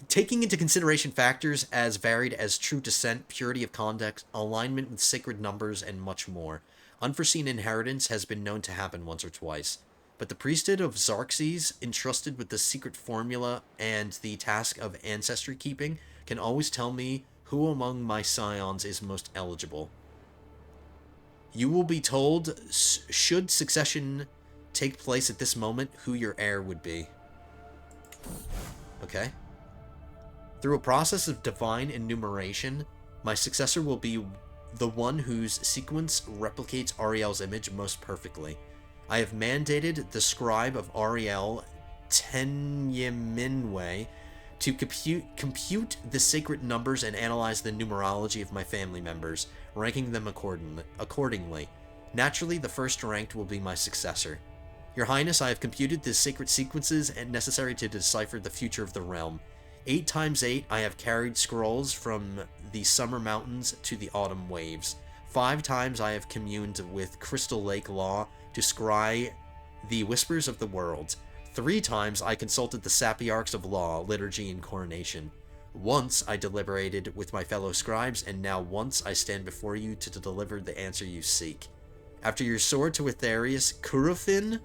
Taking into consideration factors as varied as true descent, purity of conduct, alignment with sacred numbers, and much more. Unforeseen inheritance has been known to happen once or twice. But the priesthood of Xerxes, entrusted with the secret formula and the task of ancestry keeping, can always tell me who among my scions is most eligible. You will be told, should succession take place at this moment, who your heir would be. Okay. Through a process of divine enumeration, My successor will be the one whose sequence replicates Ariel's image most perfectly. I have mandated the scribe of Ariel, Tenyeminwe, to compute the sacred numbers and analyze the numerology of my family members, ranking them accordingly. Naturally, the first ranked will be my successor. Your Highness, I have computed the sacred sequences necessary to decipher the future of the realm. 8 times 8, I have carried scrolls from the summer mountains to the autumn waves. 5 times I have communed with Crystal Lake Law to scry the whispers of the world. 3 times I consulted the sapiarchs of law, liturgy, and coronation. Once I deliberated with my fellow scribes, and now once I stand before you to deliver the answer you seek. After your sword to Aetherius, Curufin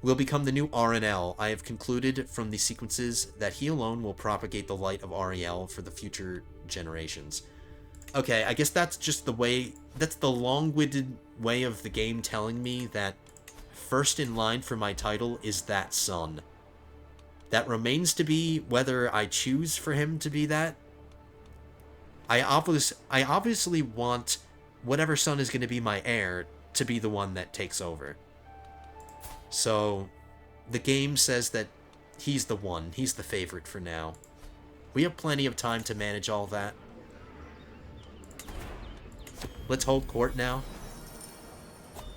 will become the new RNL. I have concluded from the sequences that he alone will propagate the light of Ariel for the future generations. Okay, I guess that's just the way, that's the long-winded way of the game telling me that first in line for my title is that son. That remains to be whether I choose for him to be that. I obviously want whatever son is going to be my heir to be the one that takes over. So, the game says that he's the one. He's the favorite for now. We have plenty of time to manage all that. Let's hold court now.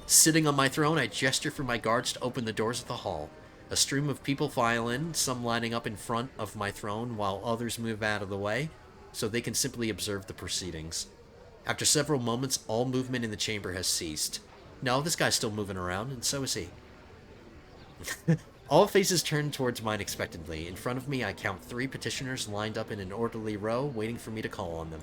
Sitting on my throne, I gesture for my guards to open the doors of the hall. A stream of people file in, some lining up in front of my throne, while others move out of the way, so they can simply observe the proceedings. After several moments, all movement in the chamber has ceased. No, this guy's still moving around, and so is he. All faces turn towards mine expectantly. In front of me, I count 3 petitioners lined up in an orderly row, waiting for me to call on them.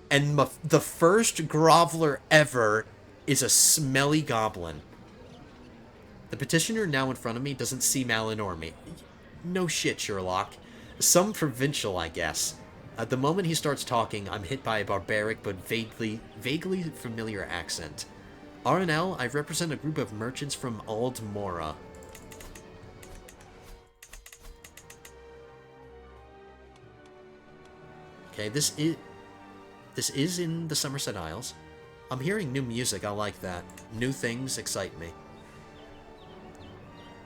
And the first groveler ever is a smelly goblin. The petitioner now in front of me doesn't seem Alan me. No shit, Sherlock. Some provincial, I guess. At the moment he starts talking, I'm hit by a barbaric but vaguely familiar accent. RNL, I represent a group of merchants from Aldmora. Okay, this is in the Somerset Isles. I'm hearing new music, I like that. New things excite me.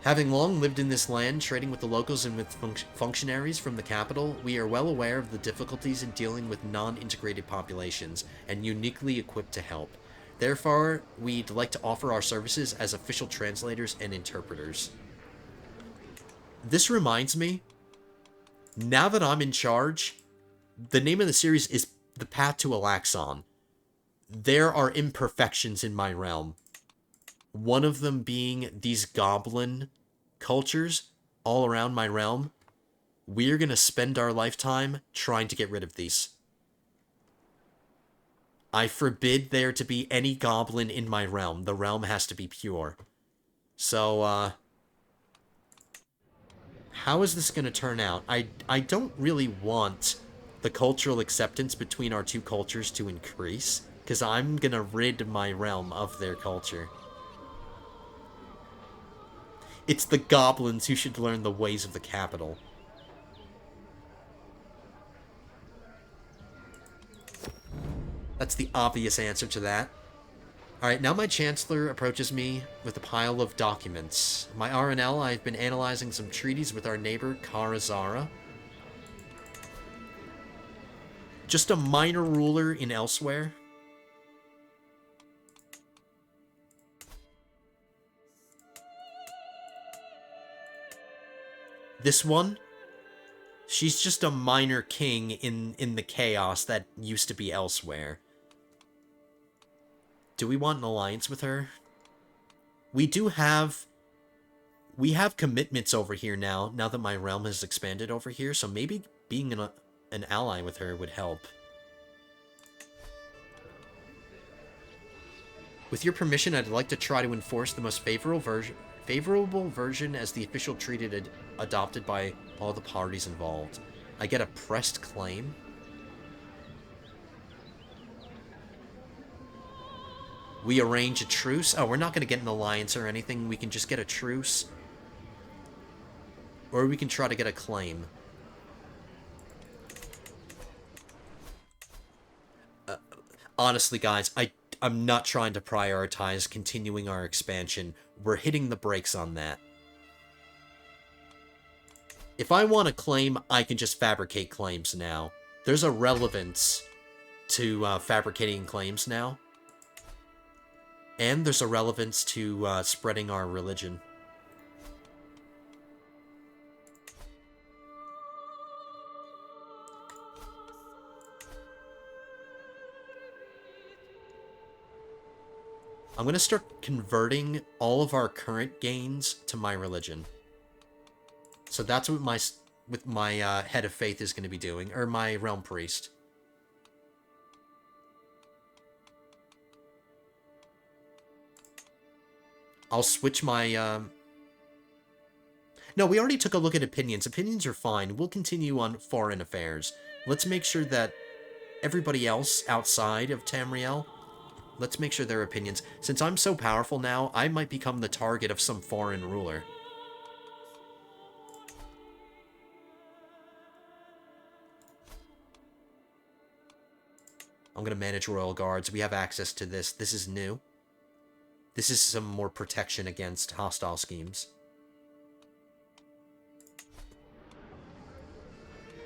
Having long lived in this land, trading with the locals and with functionaries from the capital, we are well aware of the difficulties in dealing with non-integrated populations, and uniquely equipped to help. Therefore, we'd like to offer our services as official translators and interpreters. This reminds me, now that I'm in charge, the name of the series is The Path to Alaxon. There are imperfections in my realm. One of them being these goblin cultures all around my realm. We're going to spend our lifetime trying to get rid of these. I forbid there to be any goblin in my realm. The realm has to be pure. So, how is this going to turn out? I don't really want the cultural acceptance between our two cultures to increase, because I'm going to rid my realm of their culture. It's the goblins who should learn the ways of the capital. That's the obvious answer to that. Alright, now my Chancellor approaches me with a pile of documents. My RNL, I've been analyzing some treaties with our neighbor, Karazara. Just a minor ruler in Elsewhere. This one, she's just a minor king in the chaos that used to be Elsewhere. Do we want an alliance with her? We have commitments over here now that my realm has expanded over here, so maybe being an ally with her would help. With your permission, I'd like to try to enforce the most favorable version as the official treaty adopted by all the parties involved. I get a pressed claim. We arrange a truce. Oh, we're not going to get an alliance or anything. We can just get a truce. Or we can try to get a claim. Honestly, guys, I'm not trying to prioritize continuing our expansion. We're hitting the brakes on that. If I want a claim, I can just fabricate claims now. There's a relevance to fabricating claims now. And there's a relevance to spreading our religion. I'm going to start converting all of our current gains to my religion. So that's what my head of faith is going to be doing, or my realm priest. I'll switch my... No, we already took a look at opinions. Opinions are fine. We'll continue on foreign affairs. Let's make sure that everybody else outside of Tamriel, let's make sure their opinions... Since I'm so powerful now, I might become the target of some foreign ruler. I'm going to manage royal guards. We have access to this. This is new. This is some more protection against hostile schemes.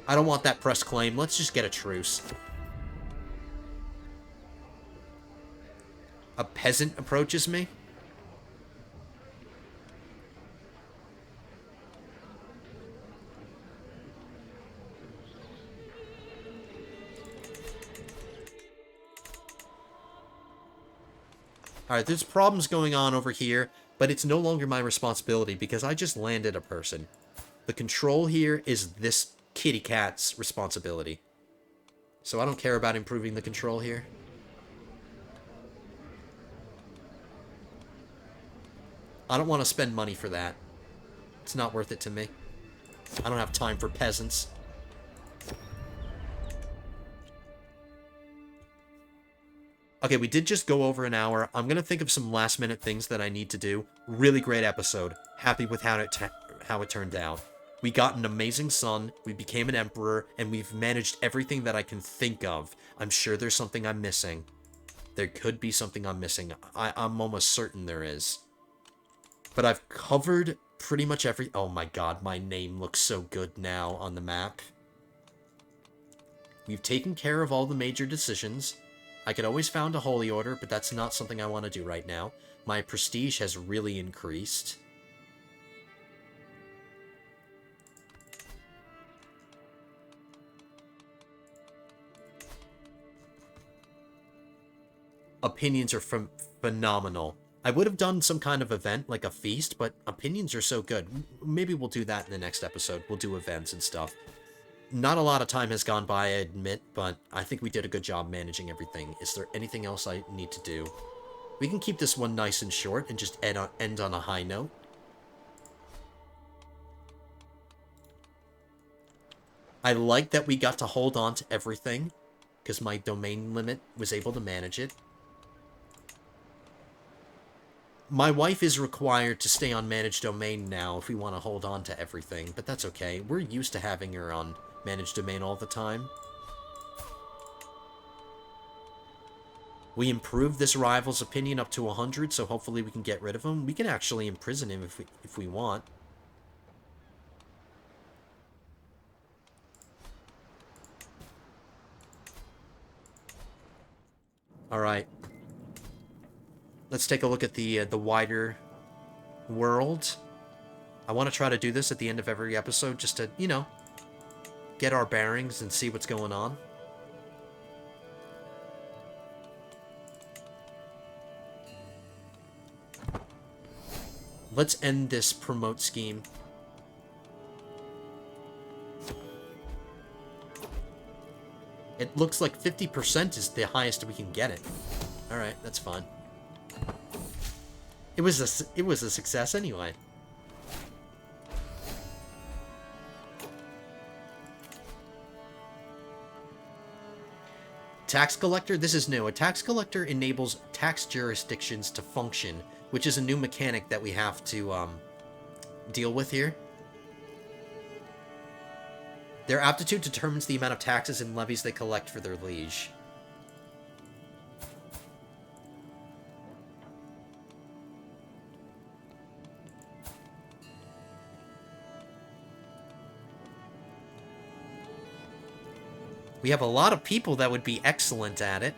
I don't want that press claim. Let's just get a truce. A peasant approaches me? Alright, there's problems going on over here, but it's no longer my responsibility because I just landed a person. The control here is this kitty cat's responsibility. So I don't care about improving the control here. I don't want to spend money for that. It's not worth it to me. I don't have time for peasants. Okay, we did just go over an hour. I'm going to think of some last-minute things that I need to do. Really great episode. Happy with how it turned out. We got an amazing son, we became an emperor, and we've managed everything that I can think of. I'm sure there's something I'm missing. There could be something I'm missing. I'm almost certain there is. But I've covered pretty much every... Oh my god, my name looks so good now on the map. We've taken care of all the major decisions. I could always found a holy order, but that's not something I want to do right now. My prestige has really increased. Opinions are phenomenal. I would have done some kind of event, like a feast, but opinions are so good. Maybe we'll do that in the next episode. We'll do events and stuff. Not a lot of time has gone by, I admit, but I think we did a good job managing everything. Is there anything else I need to do? We can keep this one nice and short and just end on a high note. I like that we got to hold on to everything, because my domain limit was able to manage it. My wife is required to stay on managed domain now if we want to hold on to everything, but that's okay. We're used to having her on managed domain all the time. We improved this rival's opinion up to 100, so hopefully we can get rid of him. We can actually imprison him if we want. Alright. Let's take a look at the wider world. I want to try to do this at the end of every episode just to, you know, get our bearings and see what's going on. Let's end this promote scheme. It looks like 50% is the highest we can get it. Alright, that's fine. It was a success anyway. Tax collector, this is new. A tax collector enables tax jurisdictions to function, which is a new mechanic that we have to deal with here. Their aptitude determines the amount of taxes and levies they collect for their liege. We have a lot of people that would be excellent at it.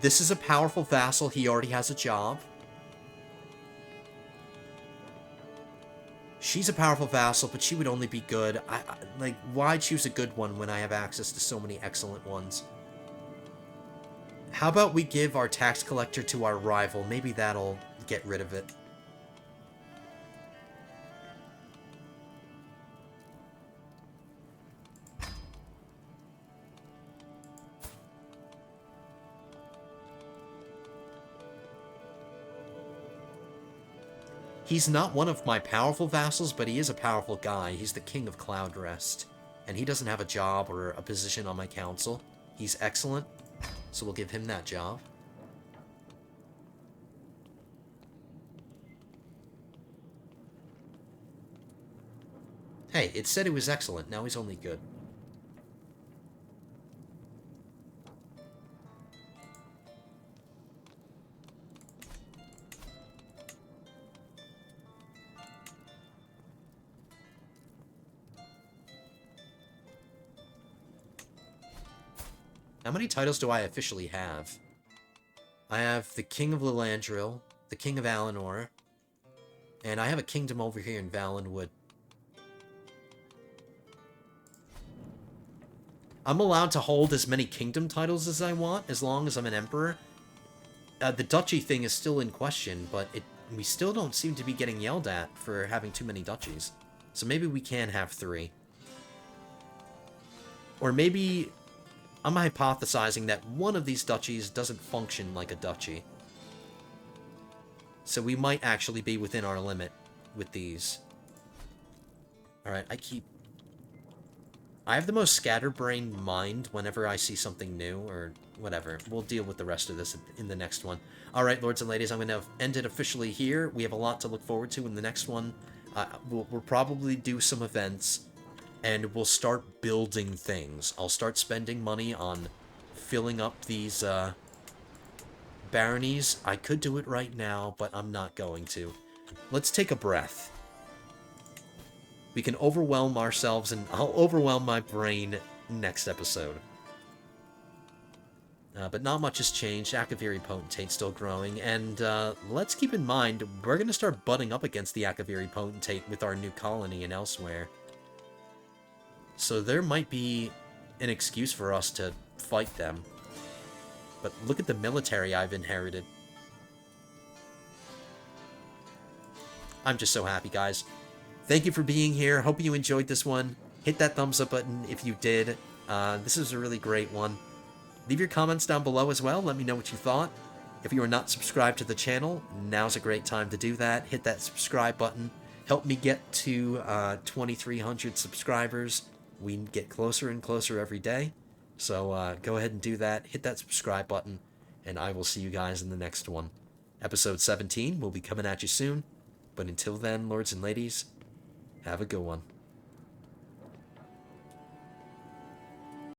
This is a powerful vassal. He already has a job. She's a powerful vassal, but she would only be good. Like, why choose a good one when I have access to so many excellent ones? How about we give our tax collector to our rival? Maybe that'll get rid of it. He's not one of my powerful vassals, but he is a powerful guy. He's the king of Cloudrest, and he doesn't have a job or a position on my council. He's excellent, so we'll give him that job. Hey, it said he was excellent. Now he's only good. How many titles do I officially have? I have the King of Lilandril, the King of Alinor, and I have a kingdom over here in Valenwood. I'm allowed to hold as many kingdom titles as I want, as long as I'm an emperor. The duchy thing is still in question, but we still don't seem to be getting yelled at for having too many duchies. So maybe we can have 3. Or maybe I'm hypothesizing that one of these duchies doesn't function like a duchy. So we might actually be within our limit with these. Alright, I have the most scatterbrained mind whenever I see something new, or whatever. We'll deal with the rest of this in the next one. Alright, lords and ladies, I'm going to end it officially here. We have a lot to look forward to in the next one. We'll probably do some events, and we'll start building things. I'll start spending money on filling up these baronies. I could do it right now, but I'm not going to. Let's take a breath. We can overwhelm ourselves, and I'll overwhelm my brain next episode. But not much has changed. Akaviri Potentate still growing, and let's keep in mind, we're going to start butting up against the Akaviri Potentate with our new colony and elsewhere. So there might be an excuse for us to fight them. But look at the military I've inherited. I'm just so happy, guys. Thank you for being here. Hope you enjoyed this one. Hit that thumbs up button if you did. This is a really great one. Leave your comments down below as well. Let me know what you thought. If you are not subscribed to the channel, now's a great time to do that. Hit that subscribe button. Help me get to 2,300 subscribers. We get closer and closer every day. So go ahead and do that. Hit that subscribe button. And I will see you guys in the next one. Episode 17 will be coming at you soon. But until then, lords and ladies, have a good one.